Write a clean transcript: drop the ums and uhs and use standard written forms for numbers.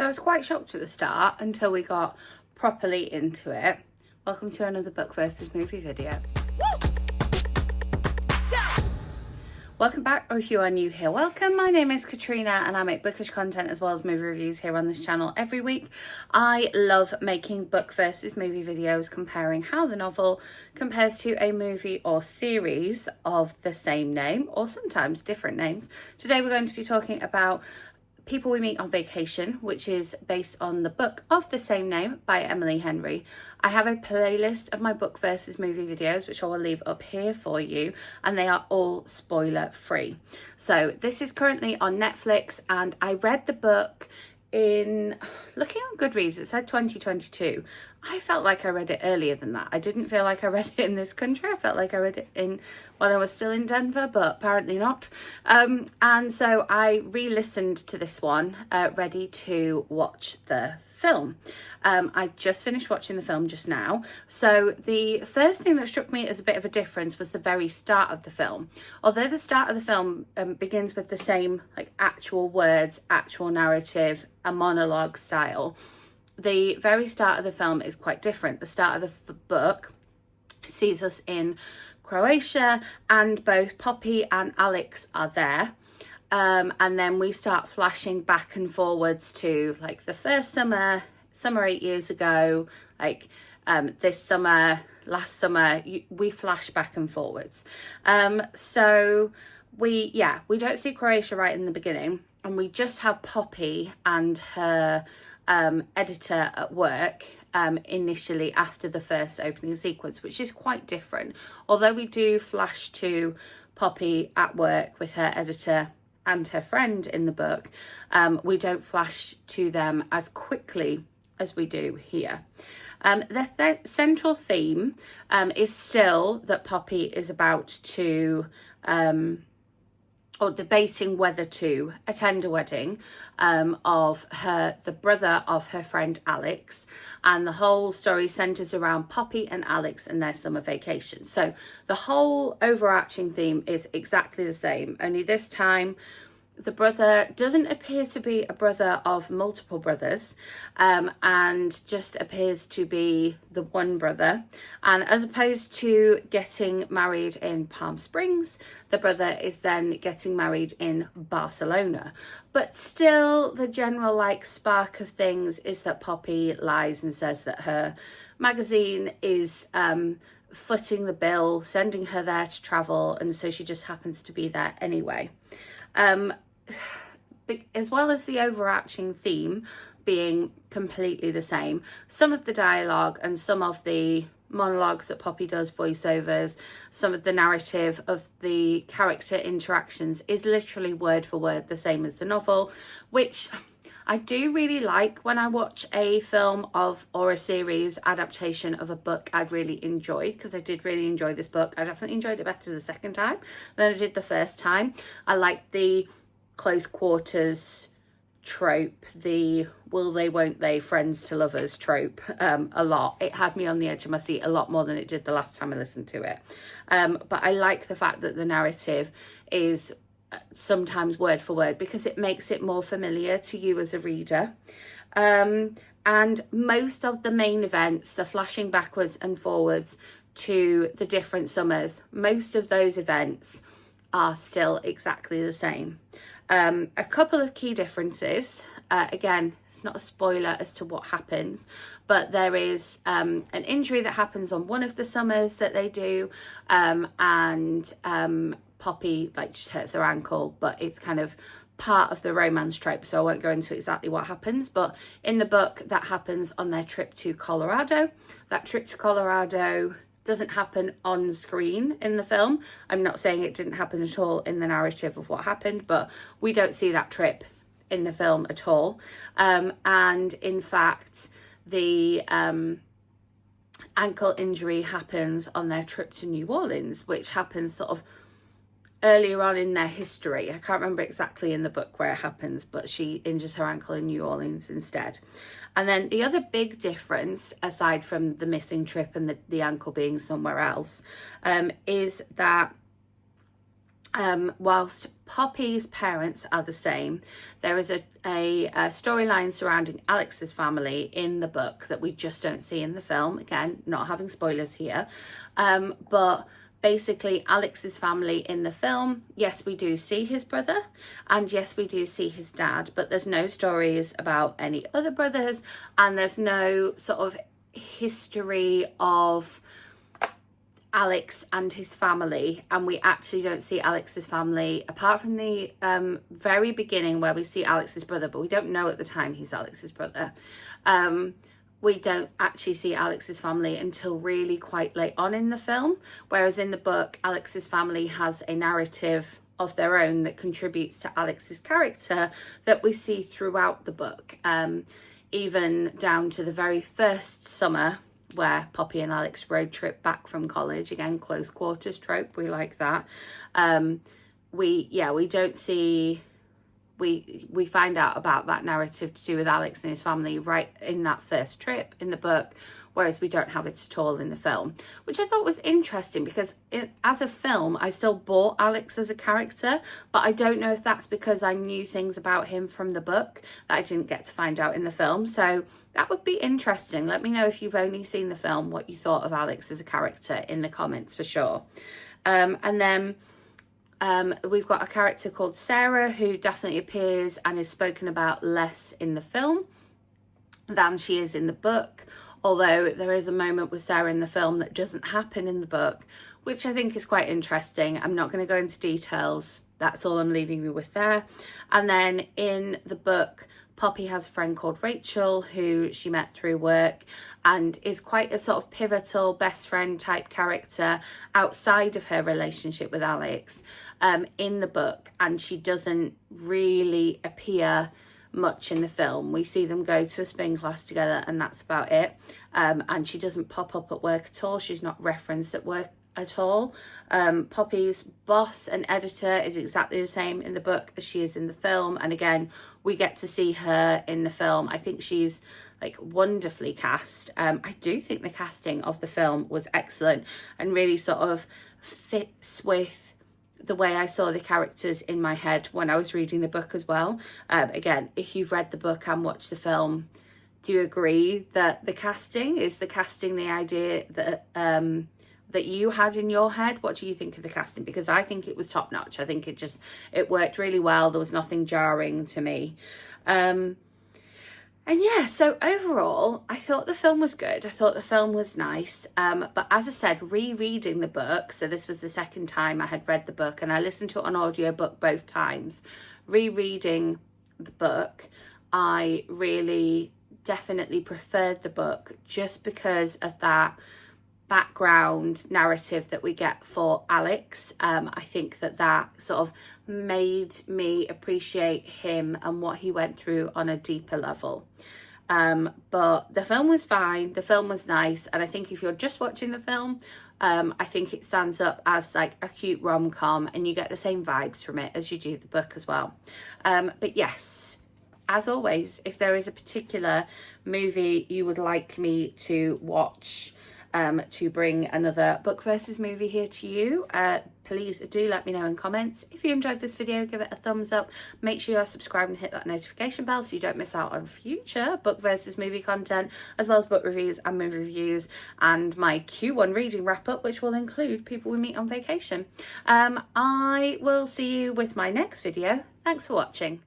So I was quite shocked at the start until we got properly into it. Welcome to another book versus movie video. Welcome back, or if you are new here, welcome. My name is Katrina and I make bookish content as well as movie reviews here on this channel every week. I love making book versus movie videos comparing how the novel compares to a movie or series of the same name, or sometimes different names. Today we're going to be talking about People We Meet on Vacation, which is based on the book of the same name by Emily Henry. I have a playlist of my book versus movie videos, which I will leave up here for you, and they are all spoiler free. So this is currently on Netflix, and I read the book in, looking on Goodreads, it said 2022. I felt like I read it earlier than that. I didn't feel like I read it in this country. I felt like I read it when I was still in Denver, but apparently not. And so I re-listened to this one, ready to watch the film. I just finished watching the film just now. So the first thing that struck me as a bit of a difference was the very start of the film. Although the start of the film begins with the same like actual words, actual narrative, a monologue style, the very start of the film is quite different. The start of the book sees us in Croatia, and both Poppy and Alex are there. And then we start flashing back and forwards to like the first summer 8 years ago, like this summer, last summer, we flash back and forwards. So we don't see Croatia right in the beginning, and we just have Poppy and her editor at work initially after the first opening sequence, which is quite different. Although we do flash to Poppy at work with her editor and her friend in the book, we don't flash to them as quickly as we do here. The central theme is still that Poppy is about to or debating whether to attend a wedding of the brother of her friend Alex, and the whole story centers around Poppy and Alex and their summer vacation. So the whole overarching theme is exactly the same, only this time the brother doesn't appear to be a brother of multiple brothers, and just appears to be the one brother. And as opposed to getting married in Palm Springs, the brother is then getting married in Barcelona. But still, the general like spark of things is that Poppy lies and says that her magazine is footing the bill, sending her there to travel, and so she just happens to be there anyway. As well as the overarching theme being completely the same, some of the dialogue and some of the monologues that Poppy does, voiceovers, some of the narrative of the character interactions is literally word for word the same as the novel, which I do really like when I watch a film or a series adaptation of a book I've really enjoyed, because I did really enjoy this book. I definitely enjoyed it better the second time than I did the first time. I liked the close quarters trope, the will they won't they friends to lovers trope a lot. It had me on the edge of my seat a lot more than it did the last time I listened to it. But I like the fact that the narrative is sometimes word for word, because it makes it more familiar to you as a reader. And most of the main events, the flashing backwards and forwards to the different summers, most of those events are still exactly the same. A couple of key differences, again, it's not a spoiler as to what happens, but there is an injury that happens on one of the summers that they do, and Poppy like just hurts her ankle, but it's kind of part of the romance trope, so I won't go into exactly what happens. But in the book, that happens on their trip to Colorado. That trip to Colorado doesn't happen on screen in the film. I'm not saying it didn't happen at all in the narrative of what happened, but we don't see that trip in the film at all. And in fact, the ankle injury happens on their trip to New Orleans, which happens sort of earlier on in their history. I can't remember exactly in the book where it happens, but she injures her ankle in New Orleans instead. And then the other big difference, aside from the missing trip and the ankle being somewhere else, is that whilst Poppy's parents are the same, there is a storyline surrounding Alex's family in the book that we just don't see in the film. Again, not having spoilers here, but basically Alex's family in the film, yes, we do see his brother, and yes, we do see his dad, but there's no stories about any other brothers, and there's no sort of history of Alex and his family, and we actually don't see Alex's family apart from the very beginning where we see Alex's brother, but we don't know at the time he's Alex's brother. We don't actually see Alex's family until really quite late on in the film, whereas in the book Alex's family has a narrative of their own that contributes to Alex's character that we see throughout the book, even down to the very first summer where Poppy and Alex road trip back from college. Again, close quarters trope, we like that. We don't see, we find out about that narrative to do with Alex and his family right in that first trip in the book, whereas we don't have it at all in the film, which I thought was interesting because as a film I still bought Alex as a character, but I don't know if that's because I knew things about him from the book that I didn't get to find out in the film. So that would be interesting. Let me know if you've only seen the film what you thought of Alex as a character in the comments for sure. And then we've got a character called Sarah who definitely appears and is spoken about less in the film than she is in the book, although there is a moment with Sarah in the film that doesn't happen in the book, which I think is quite interesting. I'm not going to go into details. That's all I'm leaving you with there. And then in the book, Poppy has a friend called Rachel who she met through work and is quite a sort of pivotal best friend type character outside of her relationship with Alex in the book, and she doesn't really appear much in the film. We see them go to a spin class together and that's about it, and she doesn't pop up at work at all. She's not referenced at work at all. Poppy's boss and editor is exactly the same in the book as she is in the film, and again we get to see her in the film. I think she's like wonderfully cast. I do think the casting of the film was excellent and really sort of fits with the way I saw the characters in my head when I was reading the book as well. Again, if you've read the book and watched the film, do you agree that the casting is the casting the idea that that you had in your head? What do you think of the casting? Because I think it was top notch. I think it worked really well. There was nothing jarring to me. And yeah, so overall, I thought the film was good. I thought the film was nice. But as I said, rereading the book, so this was the second time I had read the book, and I listened to it on audiobook both times. Rereading the book, I really definitely preferred the book just because of that background narrative that we get for Alex. I think that sort of made me appreciate him and what he went through on a deeper level. But the film was fine, the film was nice, and I think if you're just watching the film, I think it stands up as like a cute rom-com and you get the same vibes from it as you do the book as well. But yes, as always, if there is a particular movie you would like me to watch to bring another book versus movie here to you, please do let me know in comments. If you enjoyed this video, give it a thumbs up. Make sure you're subscribed and hit that notification bell so you don't miss out on future book versus movie content, as well as book reviews and movie reviews and my Q1 reading wrap up, which will include people we meet on vacation. I will see you with my next video. Thanks for watching.